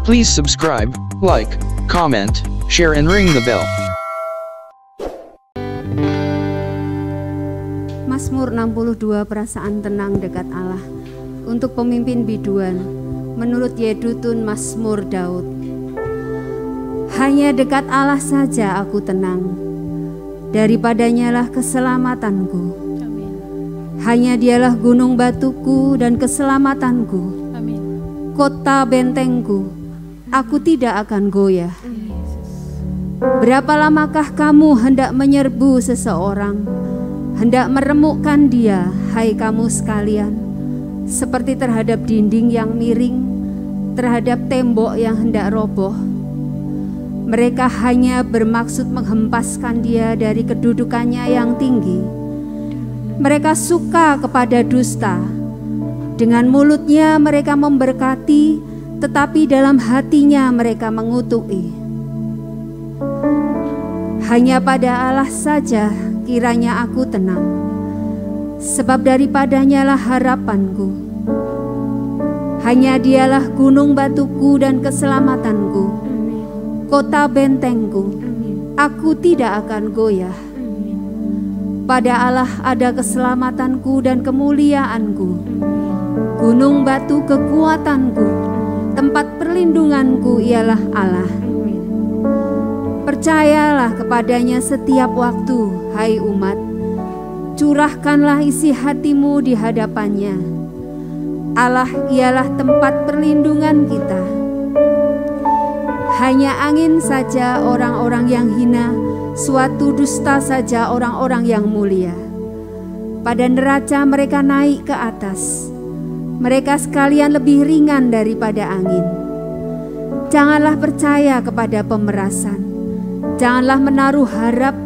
Please subscribe, like, comment, share and ring the bell. Mazmur 62 perasaan tenang dekat Allah. Untuk pemimpin biduan menurut Yedutun Mazmur Daud. Hanya dekat Allah saja aku tenang, daripadanya lah keselamatanku. Amin. Hanya dialah gunung batuku dan keselamatanku. Amin. Kota bentengku, aku tidak akan goyah. Berapa lamakah kamu hendak menyerbu seseorang, hendak meremukkan dia, hai kamu sekalian, seperti terhadap dinding yang miring, terhadap tembok yang hendak roboh. Mereka hanya bermaksud menghempaskan dia dari kedudukannya yang tinggi. Mereka suka kepada dusta. Dengan mulutnya mereka memberkati, tetapi dalam hatinya mereka mengutuki. Hanya pada Allah saja kiranya aku tenang, sebab daripadanya lah harapanku. Hanya dialah gunung batuku dan keselamatanku, kota bentengku, aku tidak akan goyah. Pada Allah ada keselamatanku dan kemuliaanku, gunung batu kekuatanku, tempat perlindunganku ialah Allah. Percayalah kepadanya setiap waktu, hai umat. Curahkanlah isi hatimu di hadapannya. Allah ialah tempat perlindungan kita. Hanya angin saja orang-orang yang hina, suatu dusta saja orang-orang yang mulia. Pada neraca mereka naik ke atas. Mereka sekalian lebih ringan daripada angin. Janganlah percaya kepada pemerasan. Janganlah menaruh harap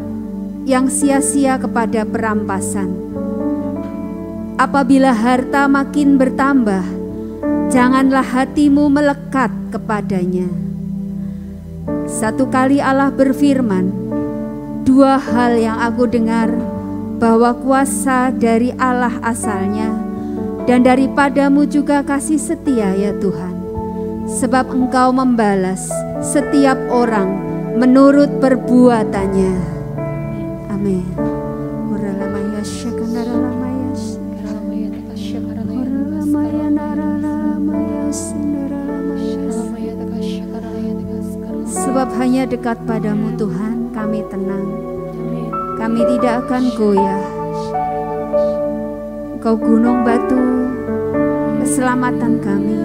yang sia-sia kepada perampasan. Apabila harta makin bertambah, janganlah hatimu melekat kepadanya. Satu kali Allah berfirman, dua hal yang aku dengar, bahwa kuasa dari Allah asalnya, dan daripadamu juga kasih setia ya Tuhan. Sebab Engkau membalas setiap orang menurut perbuatannya. Amin. Sebab hanya dekat padamu Tuhan kami tenang. Kami tidak akan goyah. Engkau gunung batu keselamatan kami.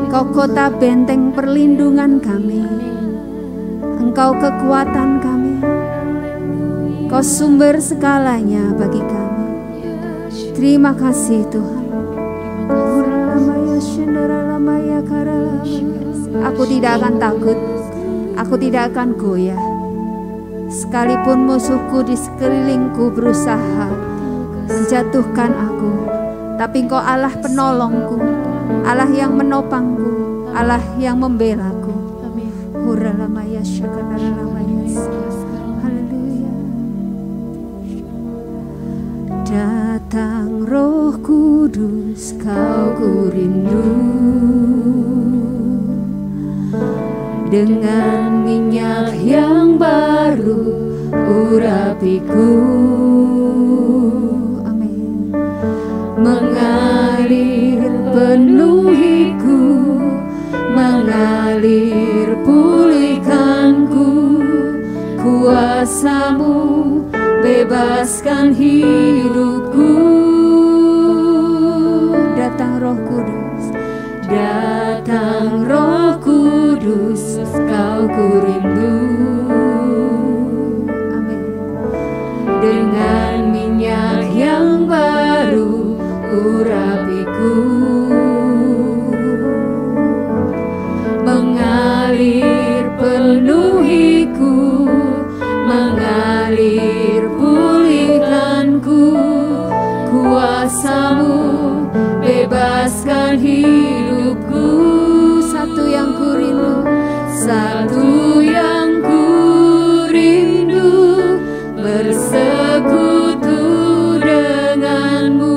Engkau kota benteng perlindungan kami. Engkau kekuatan kami, Kau sumber segalanya bagi kami. Terima kasih Tuhan. Aku tidak akan takut, aku tidak akan goyah. Sekalipun musuhku di sekelilingku berusaha menjatuhkan aku, tapi Engkau Allah penolongku, Allah yang menopangku, Allah yang membelaku. Haleluya. Datang Roh Kudus, Kau ku rindu, dengan minyak yang baru urapiku. Amin. Mengalir penuhiku, mengalir pulihkanku, kuasa-Mu bebaskan hidupku. Datang Roh Kudus, datang Roh Kudus, Kau ku rindu. Amin. Dengan minyak yang baru urapiku, mengalir penuhiku, mengalir pulihkanku, kuasa-Mu bebaskan hidupku. Satu yang ku rindu, satu yang ku rindu, bersekutu denganmu,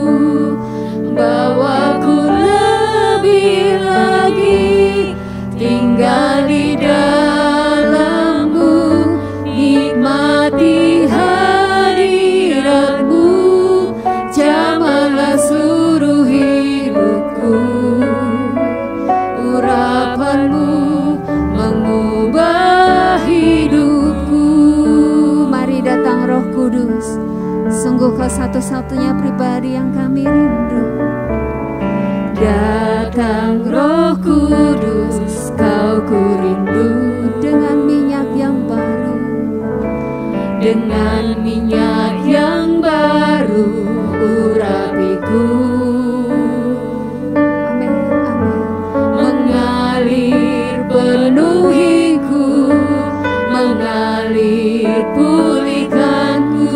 bawaku lebih lagi tinggal Datang Roh Kudus, kau kurindu dengan minyak yang baru, dengan minyak yang baru urapiku. Amin, amin. Mengalir penuhiku, mengalir pulihkanku,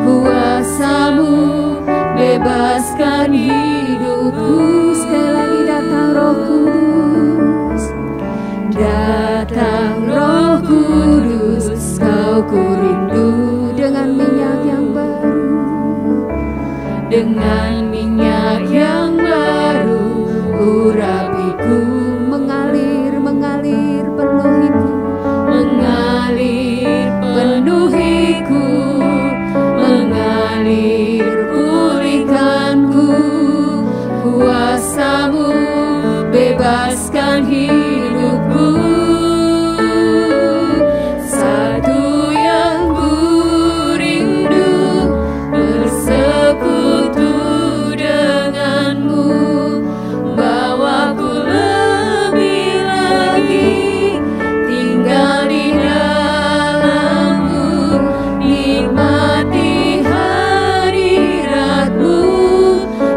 kuasa-Mu bebaskan hidupku. Sekali lagi datang Roh Kudus, datang Roh Kudus, kau kurindu dengan minyak yang baru, dengan minyak yang baru urapiku. Mengalir, mengalir penuhiku, mengalir penuhiku, mengalir pulihkanku, kuasa-Mu bebaskan hidupku. Satu yang ku rindu, bersekutu denganmu, bawaku lebih lagi, tinggal di dalam-Mu, nikmati hadirat-Mu,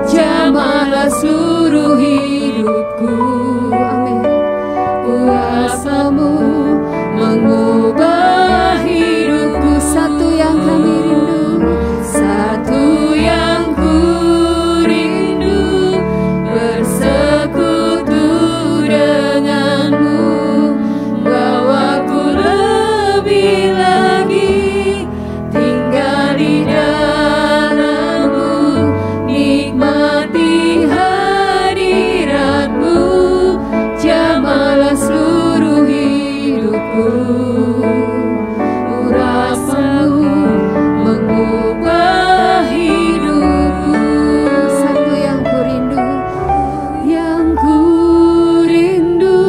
jamahlah seluruh hidupku. Amin. Kuasa-Mu mengubah hidupku. Satu yang kami rindu, satu yang ku rindu, bersekutu denganmu, bawaku lebih lagi, tinggal di dalam-Mu, nikmati hadirat-Mu, jamahlah seluruh hidupku. Urapan-Mu mengubah hidupku. Satu yang ku rindu,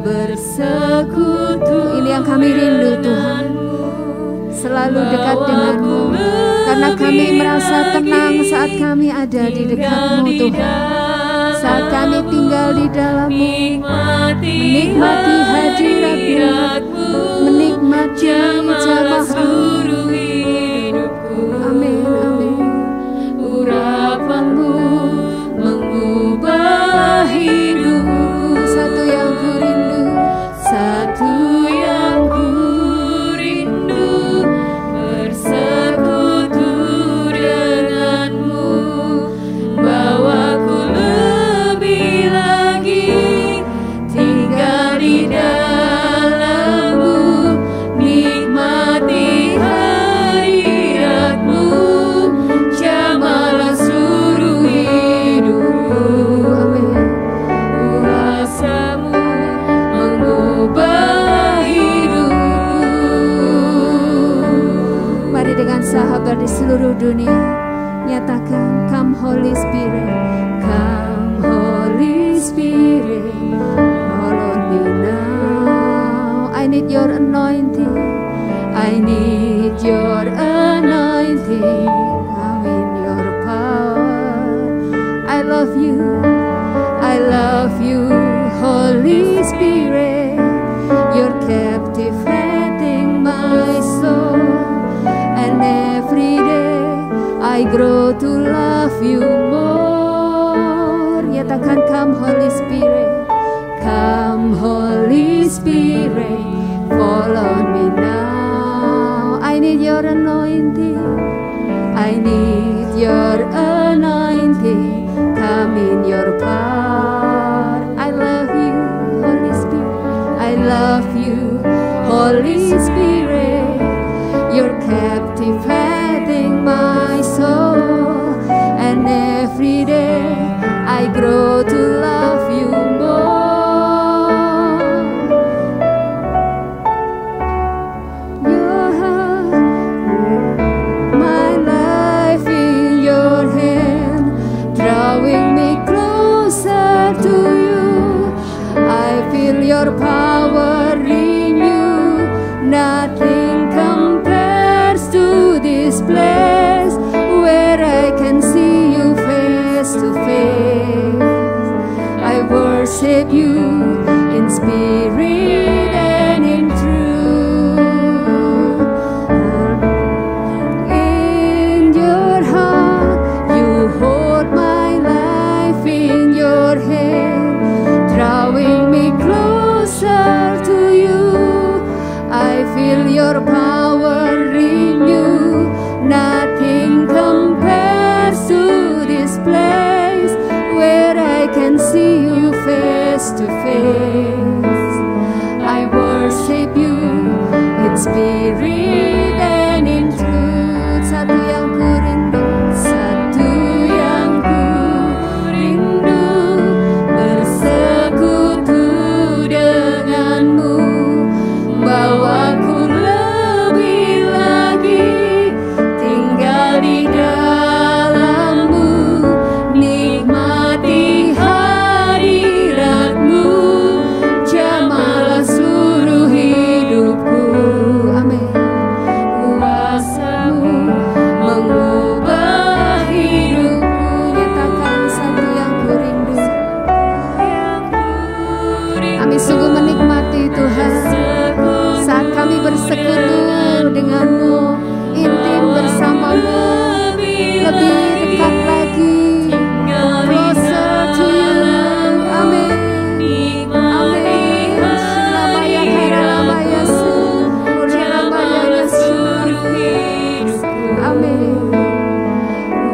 bersekutu. Ini yang kami rindu, Tuhan, selalu dekat denganmu, karena kami merasa tenang saat kami ada di dekat-Mu, Tuhan. Saat kami tinggal di dalam-Mu, menikmati hadirat-Mu, menikmati jamah-Mu. Amin, amin. Urapan-Mu mengubah hidupku. Satu yang ku rindu, satu yang ku rindu, bersekutu denganmu, bawaku lebih lagi, tinggal di dalam-Mu, nikmati hadirat-Mu, jamahlah seluruh hidupku. Amin. Kuasa-Mu mengubah hidupku. Mari dengan sahabat di seluruh dunia nyatakan, Come Holy Spirit, Come Holy Spirit, fall on me now. I need your anointing, I need your anointing. Come in your power. I love you, Holy Spirit. You're captivating my soul, and every day I grow to love you more. Nyatakan, Come Holy Spirit, Come Holy Spirit, fall on me now. I need your anointing, I need your anointing. Come in your power. I love you, Holy Spirit, I love you, Holy Spirit. You're captivating my soul, and every day I grow to love you more. Your heart, my life in your hand, drawing me closer to you. I feel your power in you. Nothing compares to this place where I can see you face to face. worship you in spirit and in truth. In your heart, you hold my life in your hand, drawing me closer to you. I feel your power renew. Nothing compares to this place where I can see you face to face. I worship you in spirit and in truth. Satu yang ku rindu, satu yang ku rindu, bersekutu denganmu, bawaku lebih lagi tinggal di dalammu, nikmati hadiratmu, jamalah seluruh hidupku. Amin. Kuasamu mengubah hidupku. Nyatakan satu yang ku rindu. Kami sungguh menikmati Tuhan saat kami bersekutu denganmu, intim bersamamu, lebih dekat lagi, closer to you. Amin. Amin. Shinamaya karamaya su, uramaya su. Amin.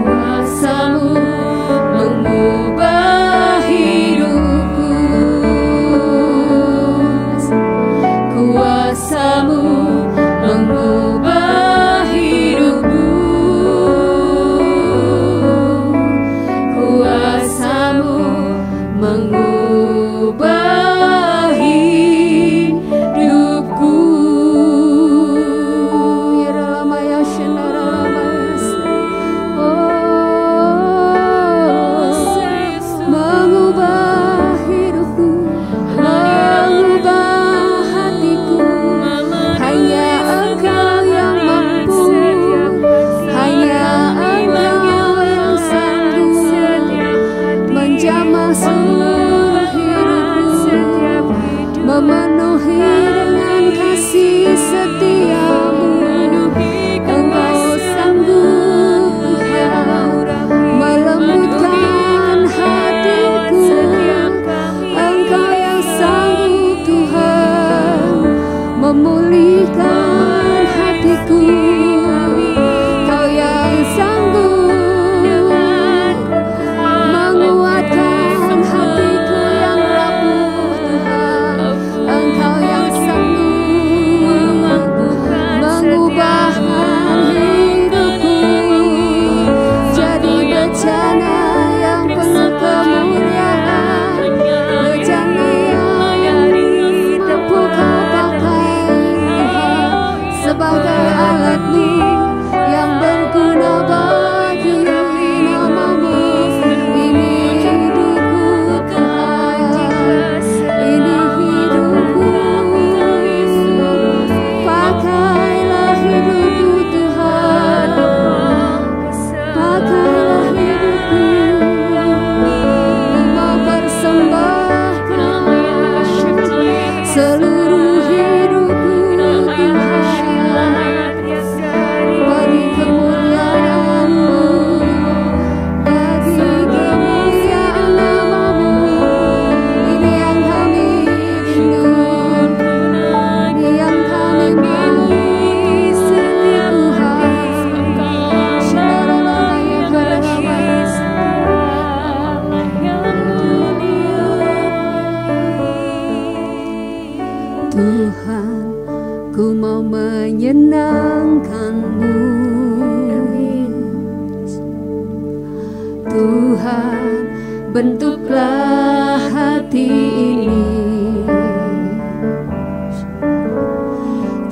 Kuasamu mengubah hidupku, kuasamu mengubah hidupku, kuasamu mengubah hidupku. Yeramaya shendaramaya se. Oh, mengubah hidupku, mengubah hatiku. Hanya Engkau yang mampu, hanya Engkau yang sanggup menjamah seluruh hidupku, memenuhi dengan kasih setiamu. Engkau sanggup Tuhan melembutkan hatiku, Engkau yang sanggup Tuhan memulihkan hatiku. Kau yang sanggup menguatkan hatiku yang rapuh Tuhan. Engkau yang sanggup mengubahkan hidupku jadi bejana yang penuh kemuliaan, bejana yang mampu kau pakai Tuhan sebagai alatmu yang berguna bagi namamu. Ini hidupku Tuhan, ini hidupku, pakailah hidupku Tuhan, pakailah hidupku, mau persembahkan seluruh hidupku Tuhan, bagi kemuliaan-Mu, bagi kemuliaan namamu. Ini yang kami rindu, ini yang kami mau Tuhan. Tuhan, ku mau menyenangkan-Mu. Tuhan, bentuklah hati ini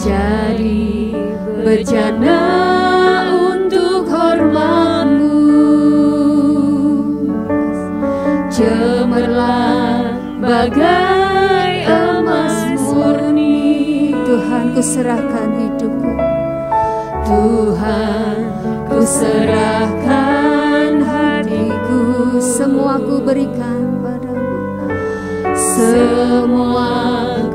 jadi bejana untuk hormat-Mu. Cemerlang bagai emas murni. Tuhan, ku serahkan hidupku. Tuhan, ku serahkan hatiku, semua ku berikan padamu. semua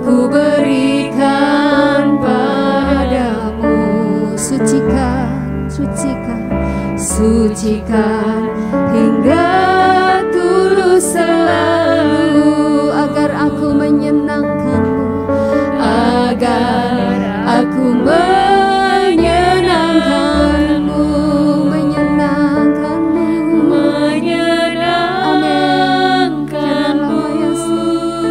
ku berikan padamu. Sucikan, sucikan, sucikan hingga tulus selalu, agar aku menyenangkanmu, agar aku menyenangkanmu, menyenangkanmu, menyenangkanmu,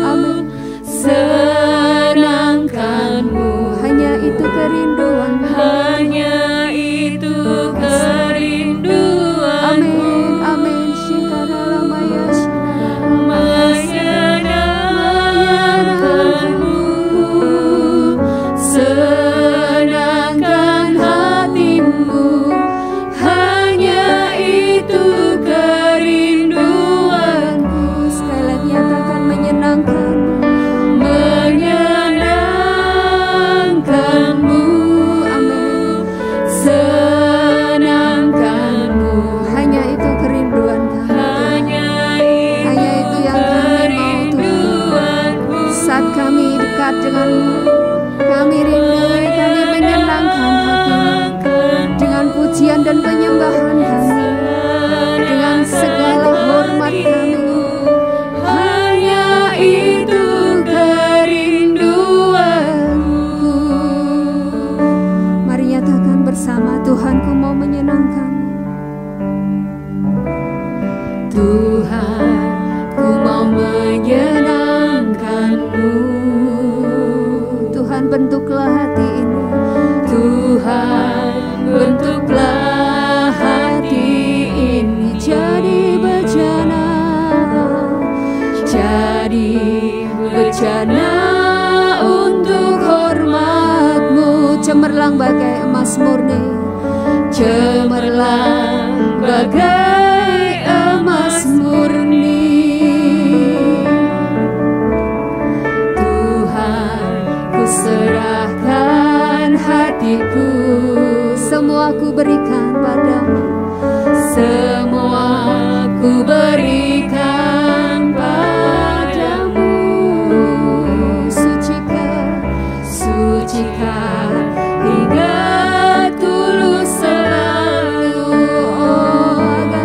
amin, senangkanmu. Hanya itu kerinduan, hanya itu kerinduan. Amin, amin. Shikaralamaya, menyenangkanmu, senangkan hatimu. Hanya itu kerinduanku. Sekali lagi nyatakan menyenangkanmu, menyenangkanmu. Amin, senangkanmu. Hanya itu kerinduan kami, hanya itu yang kami mau Tuhan. Saat kami dekat denganmu, kami rindu, kami menyenangkan hatimu dengan pujian dan penyembahan kami, dengan segala hormat kami. Hanya itu kerinduanku. Mari nyatakan bersama, Tuhanku mau menyenangkan. Tuhan, ku mau menyenangkanmu. Tuhan, bentuklah hati ini. Tuhan, bentuklah hati ini jadi bejana, jadi bejana untuk hormat-Mu. Cemerlang bagai emas murni, cemerlang bagai emas murni. Tuhan, ku serahkan hatiku, semua ku berikan padamu, semua ku berikan padamu. Sucikan, sucikan hingga tulus selalu, oh, agar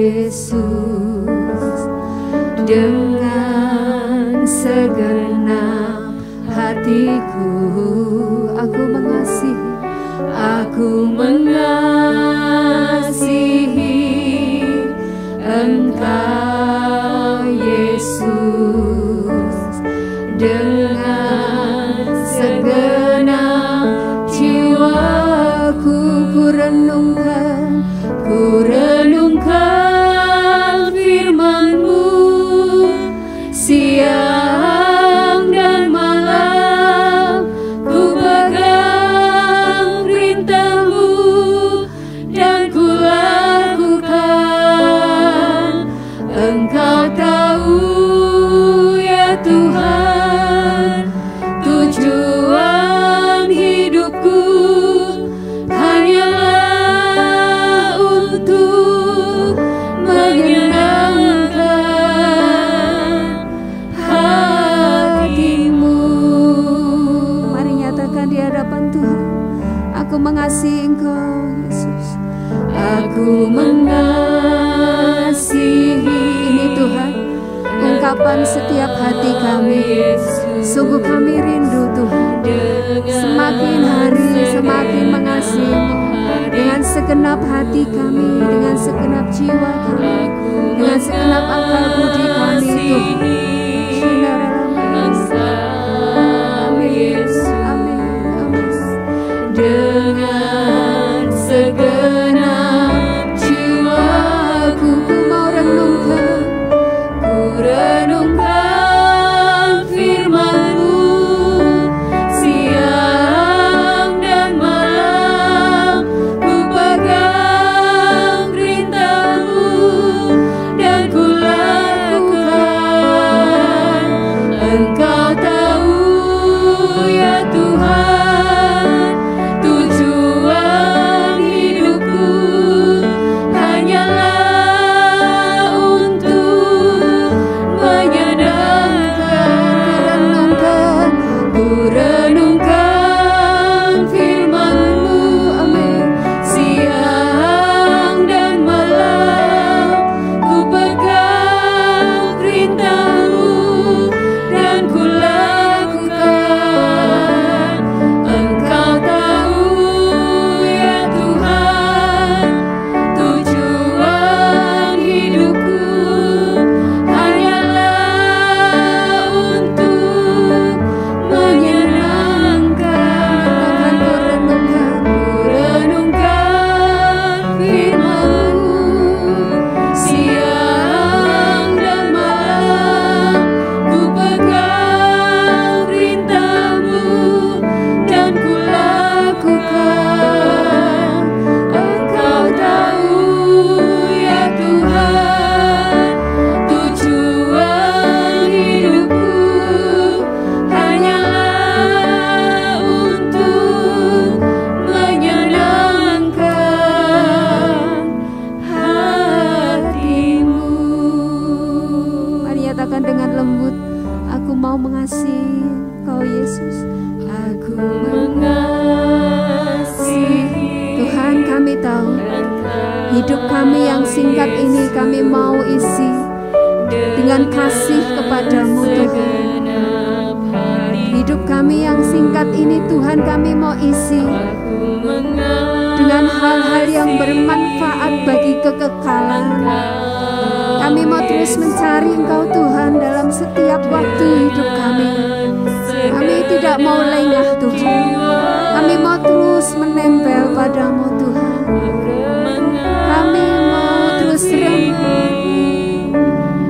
Yesus, dengan segenap hatiku aku mengasihi Engkau Yesus, dengan segenap jiwaku ku renungkan firman-Mu siang dan malam, ku pegang perintah-Mu dan ku lakukan. Engkau tahu ya Tuhan, tujuan hidupku hanyalah untuk menyenangkan hati-Mu. Mari nyatakan di hadapan Tuhan, aku mengasihi Engkau Yesus, aku mengasihi. Ini Tuhan, ungkapan setiap hati kami. Sungguh kami rindu Tuhan, semakin hari semakin mengasihi-Mu dengan segenap hati kami, dengan segenap jiwa kami, dengan segenap akal budi kami Tuhan. Amin, amin. Dengan segenap jiwaku ku mau renungkan firman-Mu siang dan malam, ku pegang perintah-Mu dan ku lakukan. Engkau tahu ya Tuhan, tujuan hidupku hanyalah untuk menyenangkan. Ku renungkan firman-Mu, amin, siang dan malam, ku pegang perintah-Mu dan ku lakukan. Engkau tahu ya Tuhan, tujuan hidupku hanyalah untuk menyenangkan. Ku renungkan firman-Mu siang dan malam, ku pegang perintah-Mu dan ku lakukan. Engkau tahu ya Tuhan, tujuan hidupku hanyalah untuk menyenangkan hati-Mu. Mari nyatakan dengan lembut, aku mau mengasihi Kau Yesus, aku mengasihi. Tuhan, kami tahu hidup kami yang singkat ini kami mau isi dengan kasih kepadamu Tuhan. Hidup kami yang singkat ini Tuhan kami mau isi dengan hal-hal yang bermanfaat bagi kekekalan. Kami mau terus mencari Engkau Tuhan dalam setiap waktu hidup kami. Kami tidak mau lengah Tuhan, kami mau terus menempel padamu Tuhan. Kami mau terus renung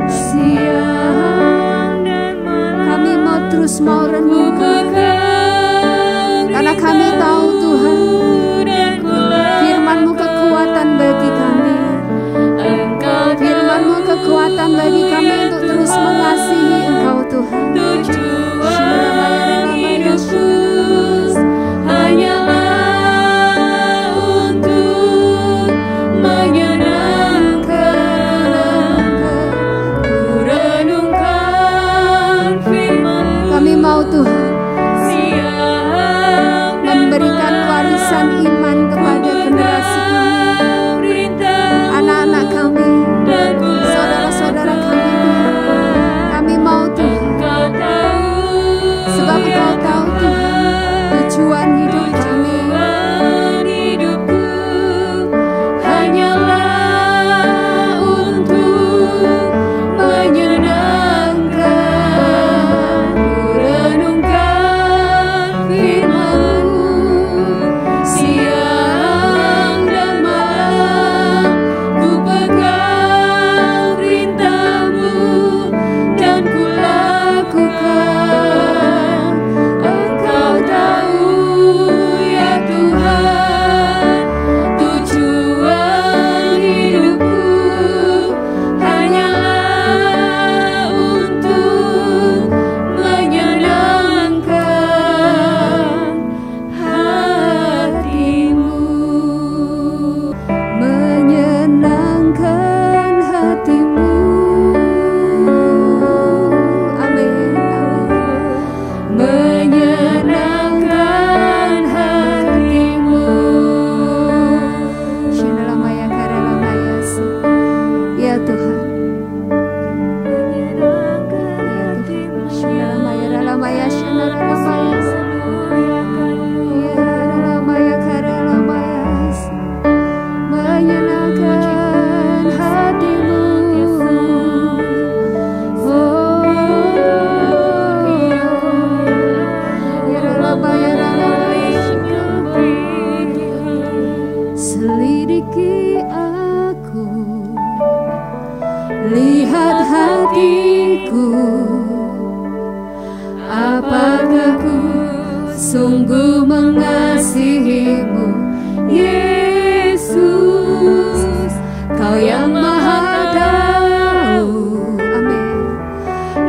siang dan malam, kami mau terus mau renung karena kami tahu Tuhan, firman-Mu kekuatan bagi kami. Firman-Mu kekuatan bagi kami untuk terus mengasihi Engkau Tuhan. Tujuan Yesus hanyalah untuk menyenangkan. Ku renungkan firman-Mu. Kami mau Tuhan Apakah ku sungguh mengasihimu, Yesus, Kau yang Maha tahu, amin,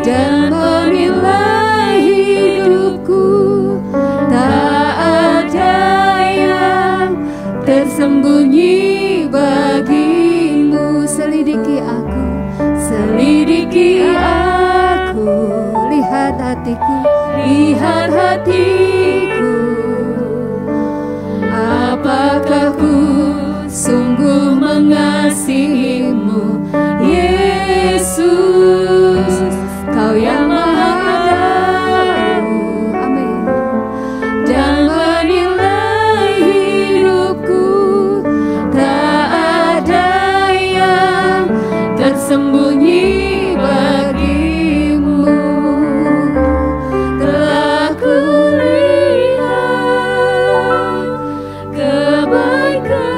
dan menilai hidupku. Tak ada yang tersembunyi bagimu. Selidiki aku, lihat hatiku, lihat hatiku. Apakah ku sungguh mengasihimu, Yesus, Kau yang Maha tahu, amin, dan menilai hidupku. Tak ada yang tersembunyi bagimu. Telah kulihat kebaikan-Mu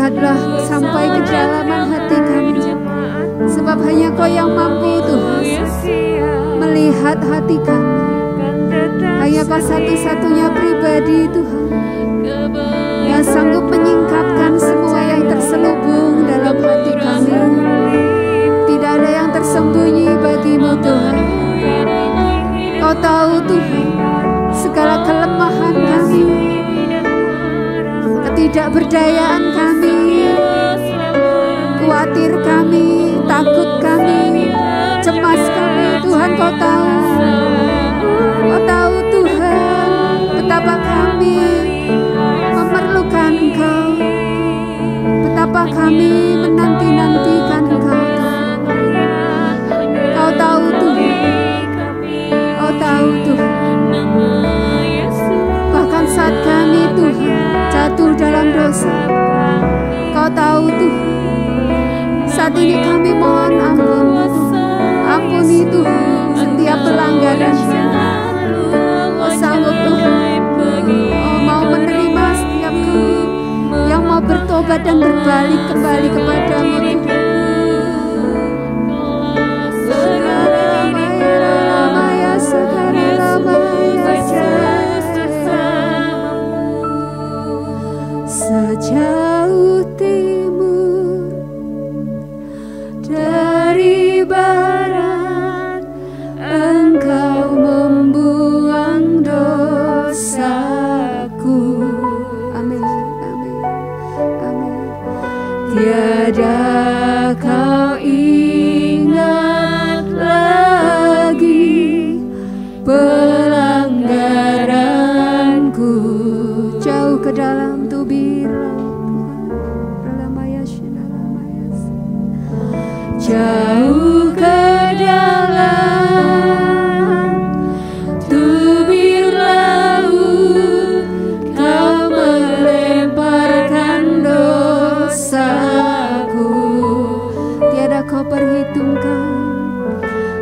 lihatlah sampai kedalaman hati kami, sebab hanya Kau yang mampu Tuhan melihat hati kami. Hanya Kau satu-satunya pribadi Tuhan yang sanggup menyingkapkan semua yang terselubung dalam hati kami. Tidak ada yang tersembunyi bagi-Mu Tuhan. Kau tahu Tuhan segala kelemahan kami, ketidakberdayaan kami, khawatir kami, takut kami, cemas kami. Tuhan Kau tahu. Kau tahu Tuhan betapa kami memerlukan Engkau, betapa kami menanti-nantikan Engkau. Kau tahu Tuhan, Kau tahu Tuhan. Bahkan saat kami Tuhan jatuh dalam dosa, Kau tahu Tuhan. Saat ini kami mohon ampun, ampuni Tuhan setiap pelanggaran. Kau sanggup Tuhan, Kau mau menerima setiap kami yang mau bertobat dan berbalik kembali kepadamu Tuhan. Sejauh timur dari barat, Engkau membuang dosaku. Amin, amin, amin. Tiada Kau ingat lagi pelanggaranku. Jauh ke dalam tubir jauh ke dalam tubir laut, Kau melemparkan dosaku. Tiada Kau perhitungkan,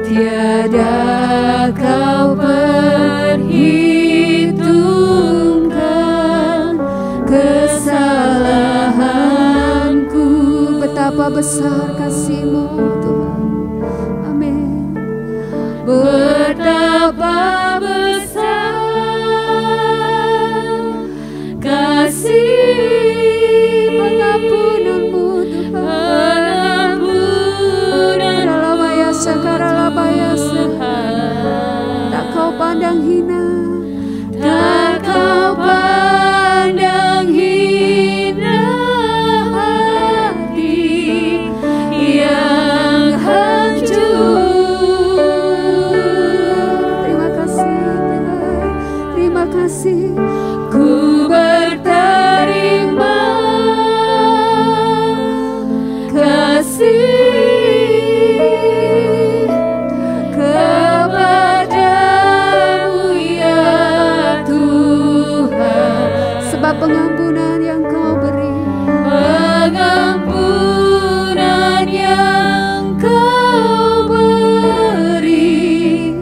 tiada Kau perhitungkan kesalahanku. Betapa besar kasih-Mu Tuhan. Amin. Betapa besar kasih pengampunan-Mu Tuhan. Tak Kau pandang hina, tak Kau pandang hina hati yang hancur. Terima kasih Tuhan, terima kasih. Ku berterima kasih kepadamu ya Tuhan, sebab pengampunan yang Kau beri, pengampunan yang Kau beri,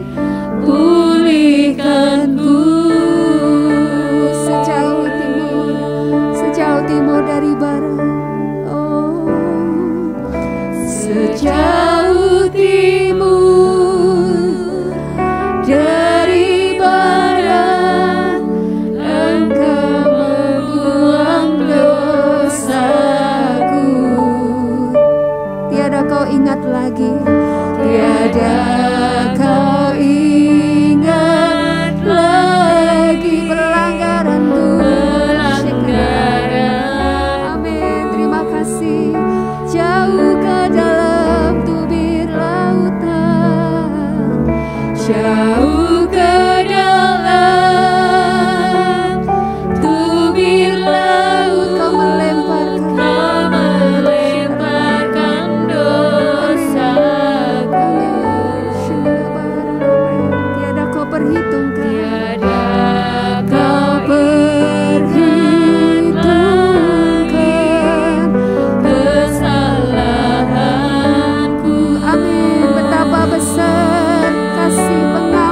pulihkanku. Sejauh timur dari barat, oh, sejauh timur dari barat, Engkau membuang dosaku. Tiada Kau ingat lagi, tiada Kau ingat lagi pelanggaranku. Amin, terima kasih. Jauh ke dalam tubir lautan, jauh ke dalam tubir laut, Kau melemparkan dosaku. Tiada Kau perhitungkan, tiada Kau perhitungkan kesalahanku. Amin. Betapa besar kasih pengampunan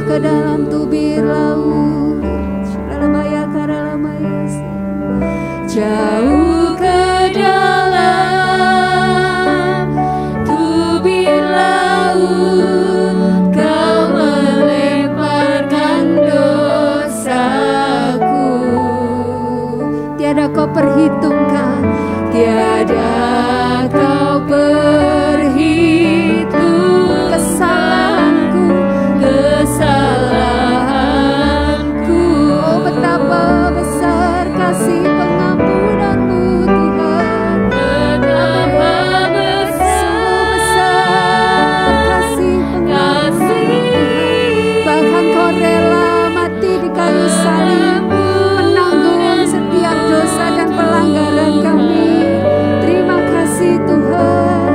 ke dalam tubir laut, jauh ke dalam tubir laut, kau melemparkan dosaku. Tiada kau perhitungkan, tiada kau perhitung kesalahanku, kesalahanku. Oh, betapa besar kasih pengampunanmu, Tuhan. Betapa besar kasih pengampunanmu. Bahkan kau rela mati di kayu salib, menanggung setiap dosa dan pelanggaran kami. Terima kasih Tuhan,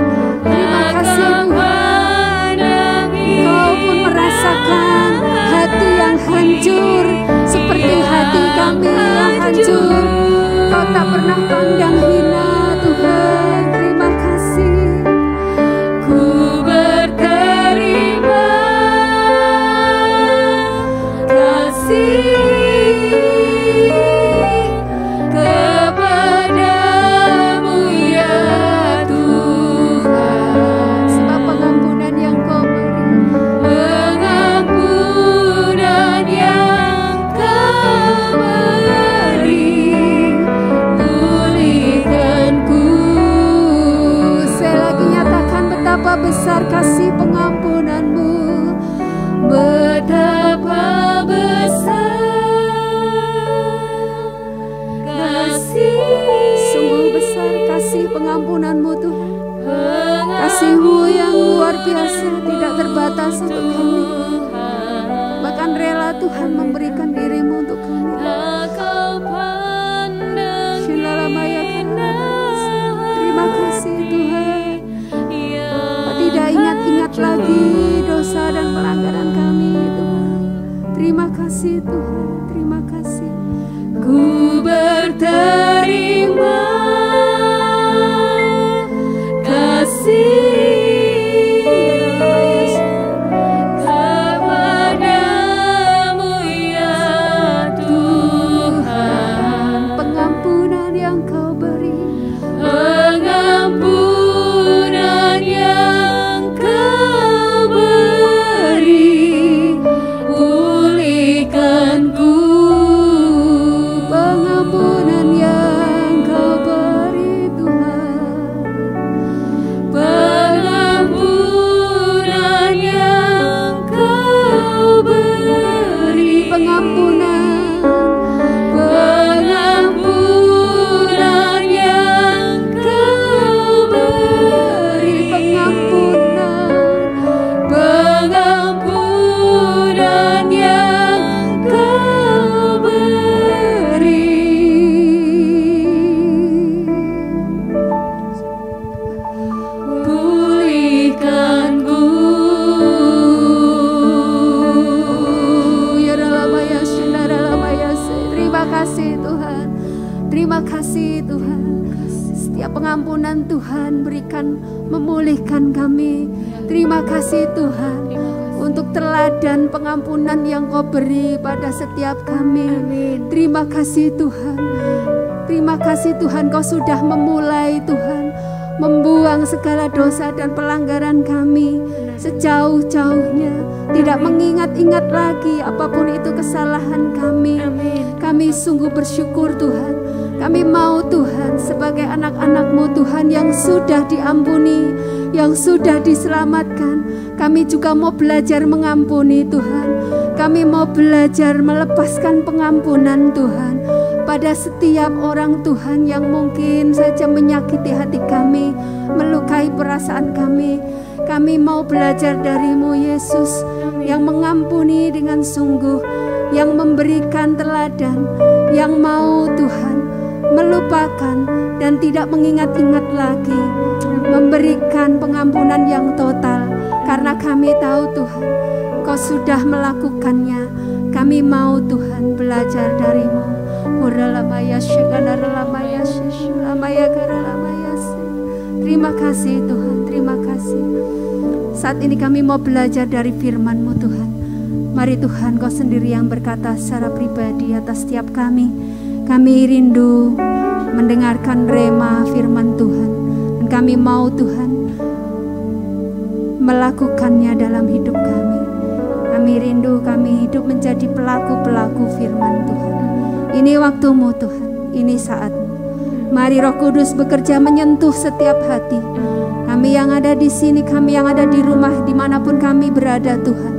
terima kasih Tuhan. Kau pun merasakan hati yang hancur seperti hati kami yang hancur. Kau tak pernah pandang hina, Tuhan. Terima kasih. Ku berterima kasih kepadamu ya Tuhan, sebab pengampunan yang kau beri, pengampunan yang kau beri, pulihkanku. Saya lagi nyatakan betapa besar kasih pengampunanmu, betapa besar kasih, sungguh besar kasih pengampunanmu Tuhan. Kasih-Mu yang luar biasa, tidak terbatas untuk kami. Bahkan rela Tuhan memberikan diri-Mu untuk kami. Terima kasih Tuhan. Kau tidak ingat-ingat lagi dosa dan pelanggaran kami Tuhan. Terima kasih Tuhan, terima kasih. Ku berterima setiap pengampunan Tuhan berikan memulihkan kami. Terima kasih Tuhan untuk teladan pengampunan yang Kau beri pada setiap kami. Terima kasih Tuhan. Terima kasih Tuhan, Kau sudah memulai Tuhan membuang segala dosa dan pelanggaran kami sejauh-jauhnya, tidak mengingat-ingat lagi apapun itu kesalahan kami. Kami sungguh bersyukur Tuhan. Kami mau Tuhan sebagai anak-anak-Mu Tuhan yang sudah diampuni, yang sudah diselamatkan. Kami juga mau belajar mengampuni Tuhan. Kami mau belajar melepaskan pengampunan Tuhan pada setiap orang Tuhan yang mungkin saja menyakiti hati kami, melukai perasaan kami. Kami mau belajar dari-Mu Yesus yang mengampuni dengan sungguh, yang memberikan teladan, yang mau Tuhan melupakan dan tidak mengingat-ingat lagi, memberikan pengampunan yang total. Karena kami tahu Tuhan, Kau sudah melakukannya. Kami mau Tuhan belajar dari-Mu. Terima kasih Tuhan, terima kasih. Saat ini kami mau belajar dari firman-Mu Tuhan. Mari Tuhan, Kau sendiri yang berkata secara pribadi atas setiap kami. Kami rindu mendengarkan rema firman Tuhan, dan kami mau Tuhan melakukannya dalam hidup kami. Kami rindu kami hidup menjadi pelaku-pelaku firman Tuhan. Ini waktu-Mu Tuhan, ini saat-Mu. Mari Roh Kudus bekerja menyentuh setiap hati. Kami yang ada di sini, kami yang ada di rumah, dimanapun kami berada Tuhan.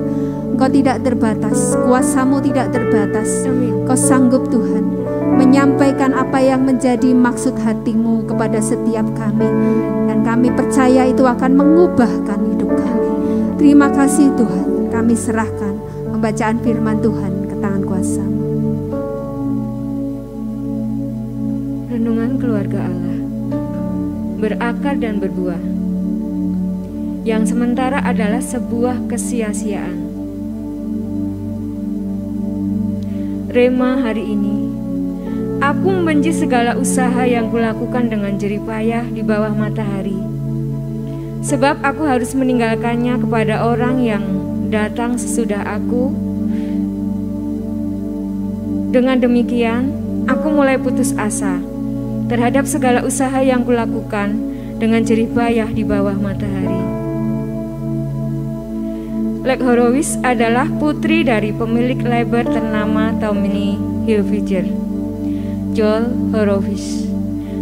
Engkau tidak terbatas, kuasa-Mu tidak terbatas. Kau sanggup Tuhan menyampaikan apa yang menjadi maksud hati-Mu kepada setiap kami. Dan kami percaya itu akan mengubahkan hidup kami. Terima kasih Tuhan, kami serahkan pembacaan firman Tuhan ke tangan kuasa-Mu. Renungan keluarga Allah, berakar dan berbuah, yang sementara adalah sebuah kesia-siaan. Rema hari ini, aku membenci segala usaha yang kulakukan dengan jerih payah di bawah matahari, sebab aku harus meninggalkannya kepada orang yang datang sesudah aku. Dengan demikian, aku mulai putus asa terhadap segala usaha yang kulakukan dengan jerih payah di bawah matahari. Lex Horowitz adalah putri dari pemilik label ternama Tommy Hilfiger, Joel Horowitz.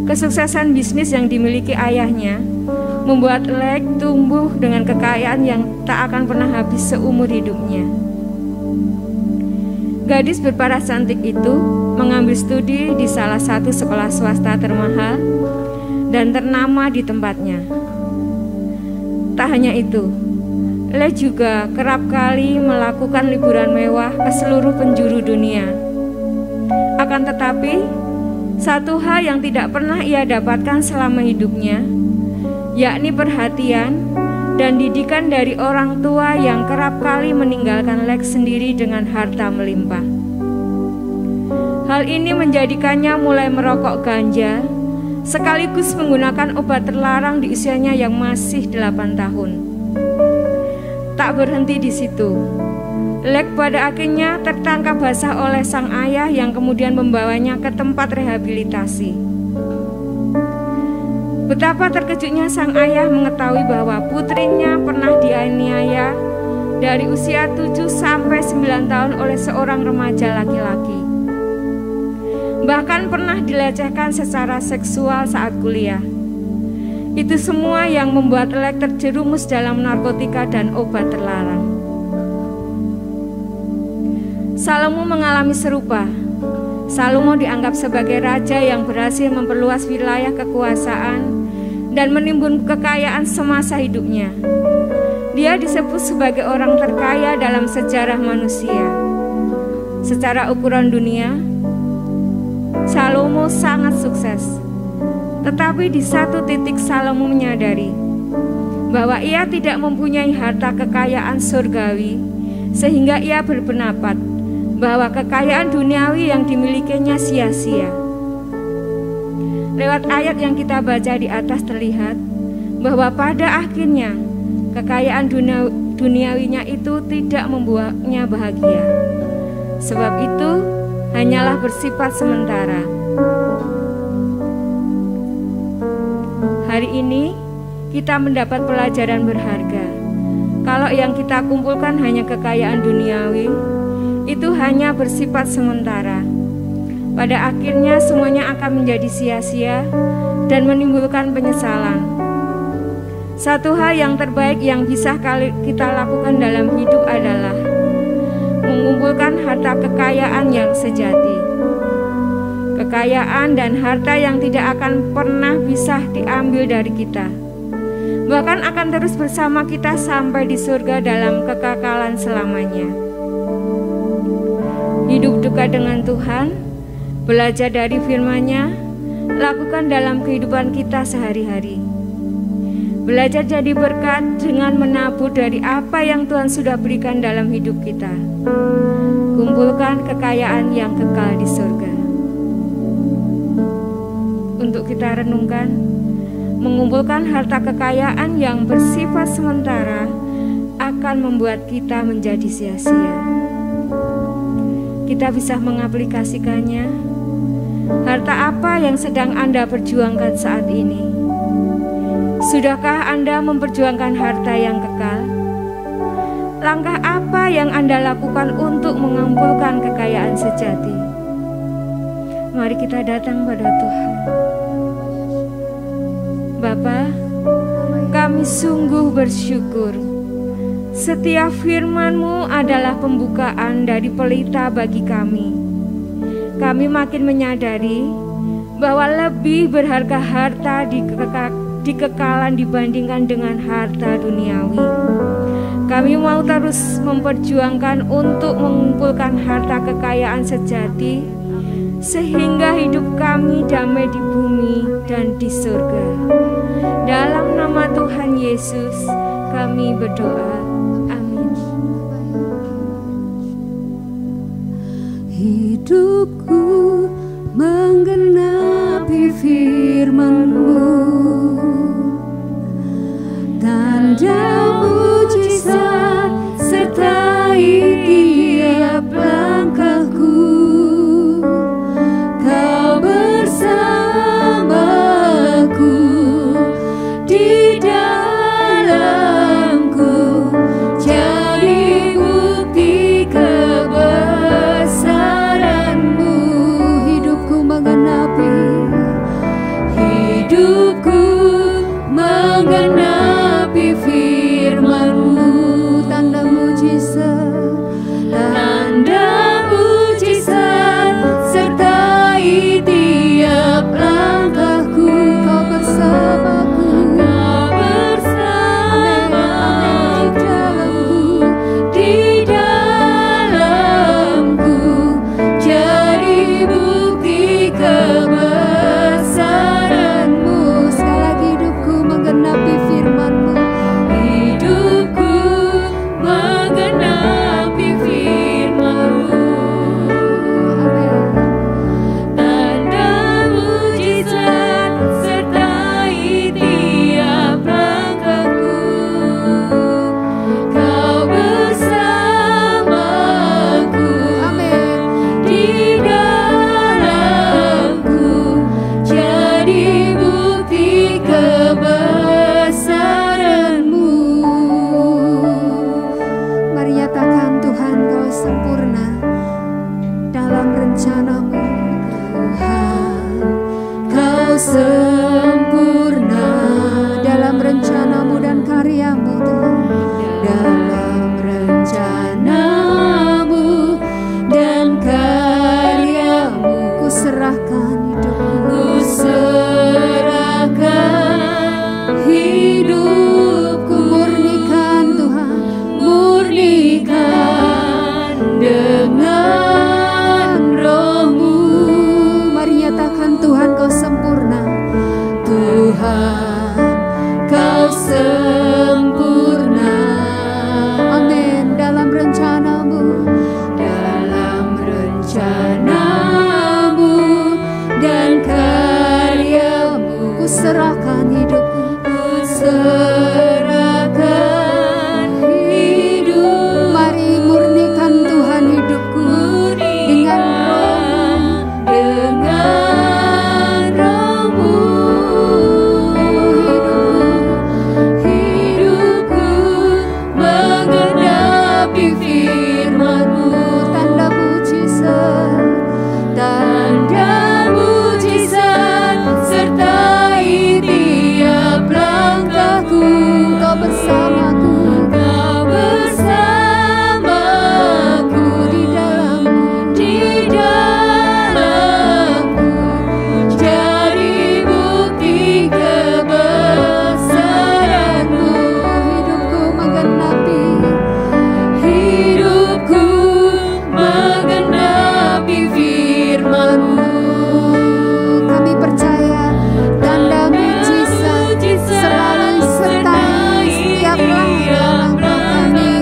Kesuksesan bisnis yang dimiliki ayahnya membuat Lex tumbuh dengan kekayaan yang tak akan pernah habis seumur hidupnya. Gadis berparas cantik itu mengambil studi di salah satu sekolah swasta termahal dan ternama di tempatnya. Tak hanya itu, Le juga kerap kali melakukan liburan mewah ke seluruh penjuru dunia. Akan tetapi, satu hal yang tidak pernah ia dapatkan selama hidupnya, yakni perhatian dan didikan dari orang tua yang kerap kali meninggalkan Lex sendiri dengan harta melimpah. Hal ini menjadikannya mulai merokok ganja, sekaligus menggunakan obat terlarang di usianya yang masih 8 tahun. Tak berhenti di situ, Lex pada akhirnya tertangkap basah oleh sang ayah yang kemudian membawanya ke tempat rehabilitasi. Betapa terkejutnya sang ayah mengetahui bahwa putrinya pernah dianiaya dari usia 7 sampai 9 tahun oleh seorang remaja laki-laki. Bahkan pernah dilecehkan secara seksual saat kuliah. Itu semua yang membuat Lex terjerumus dalam narkotika dan obat terlarang. Salomo mengalami serupa. Salomo dianggap sebagai raja yang berhasil memperluas wilayah kekuasaan dan menimbun kekayaan semasa hidupnya. Dia disebut sebagai orang terkaya dalam sejarah manusia. Secara ukuran dunia, Salomo sangat sukses. Tetapi di satu titik Salomo menyadari bahwa ia tidak mempunyai harta kekayaan surgawi, sehingga ia berpendapat bahwa kekayaan duniawi yang dimilikinya sia-sia. lewat ayat yang kita baca di atas terlihat bahwa pada akhirnya kekayaan duniawinya itu tidak membuatnya bahagia. Sebab itu hanyalah bersifat sementara. Hari ini kita mendapat pelajaran berharga. Kalau yang kita kumpulkan hanya kekayaan duniawi, itu hanya bersifat sementara. Pada akhirnya semuanya akan menjadi sia-sia dan menimbulkan penyesalan. Satu hal yang terbaik yang bisa kita lakukan dalam hidup adalah mengumpulkan harta kekayaan yang sejati. Kekayaan dan harta yang tidak akan pernah bisa diambil dari kita, bahkan akan terus bersama kita sampai di surga dalam kekekalan selamanya. Hidup dekat dengan Tuhan, belajar dari firman-Nya, lakukan dalam kehidupan kita sehari-hari. Belajar jadi berkat dengan menabur dari apa yang Tuhan sudah berikan dalam hidup kita. Kumpulkan kekayaan yang kekal di surga. Untuk kita renungkan, mengumpulkan harta kekayaan yang bersifat sementara akan membuat kita menjadi sia-sia. Kita bisa mengaplikasikannya. Harta apa yang sedang Anda perjuangkan saat ini? Sudahkah Anda memperjuangkan harta yang kekal? Langkah apa yang Anda lakukan untuk mengumpulkan kekayaan sejati? Mari kita datang pada Tuhan. Bapa, kami sungguh bersyukur. Setiap firman-Mu adalah pembukaan dari pelita bagi kami. Kami makin menyadari bahwa lebih berharga harta di kekekalan dibandingkan dengan harta duniawi. Kami mau terus memperjuangkan untuk mengumpulkan harta kekayaan sejati, sehingga hidup kami damai di bumi dan di surga. Dalam nama Tuhan Yesus kami berdoa. Amin. Hidupku menggenapi firman-Mu, tanda mujizat sertai tiap langkahku. Kau bersamaku di dalamku, jadi bukti kebesaran-Mu. Hidupku menggenapi firman-Mu, tanda mujizat sertai tiap langkahku. Kau bersamaku di dalamku, jadi bukti kebesaran-Mu. Sekali lagi, hidupku menggenapi firman-Mu. Hidupku menggenapi firman-Mu. Amin. Tanda mujizat sertai tiap langkahku. Kau bersamaku, amin, di dalamku, jadi bukti kebesaran-Mu. Mari nyatakan, Tuhan, Kau sempurna dalam rencana-Mu. Tuhan, Kau sempurna dalam rencana-Mu dan karya-Mu, Tuhan. Dalam rencana-Mu dan karya-Mu, ku serahkan hidupku. Ku serahkan hidupku. Murnikan, Tuhan, murnikan dengan Roh-Mu. Mari nyatakan, Tuhan, Kau sempurna. Tuhan, Kau sempurna. Amin. Dalam rencana-Mu, dalam rencana-Mu dan karya serahkan hidupku. Serahkan hidup. Mari murnikan Tuhan hidupku dengan roh-Mu. Hidupku menggenapi firman-Mu. tanda mujizat. Tanda mujizat sertai tiap langkahku. Kau bersamaku, Kau bersamaku di dalamku. di dalamku, jadi bukti kebesaran-Mu. Hidupku menggenapi, Hidupku menggenapi firman-Mu. kami percaya tanda mujizat selalu sertai setiap langkah kami.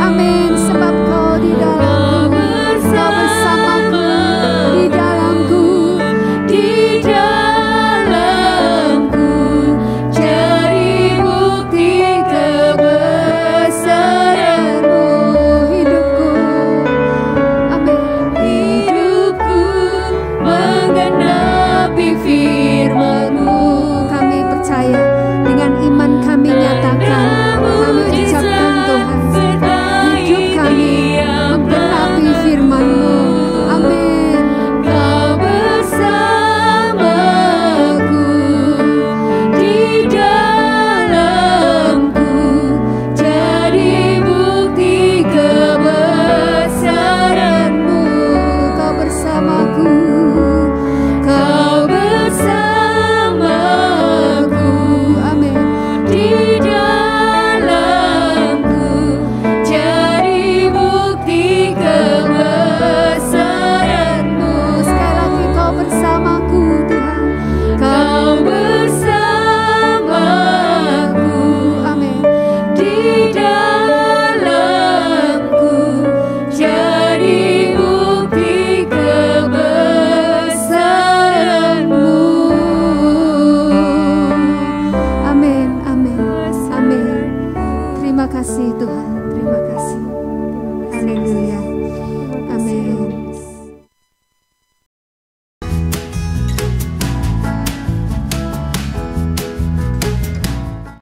Amin. Sebab Kau di dalamku, Kau bersamaku di dalamku. Di dalamku, jadi bukti kebesaran-Mu. Hidupku, amin. Hidupku menggenapi firman-Mu. Kami percaya dengan iman kami nyatakan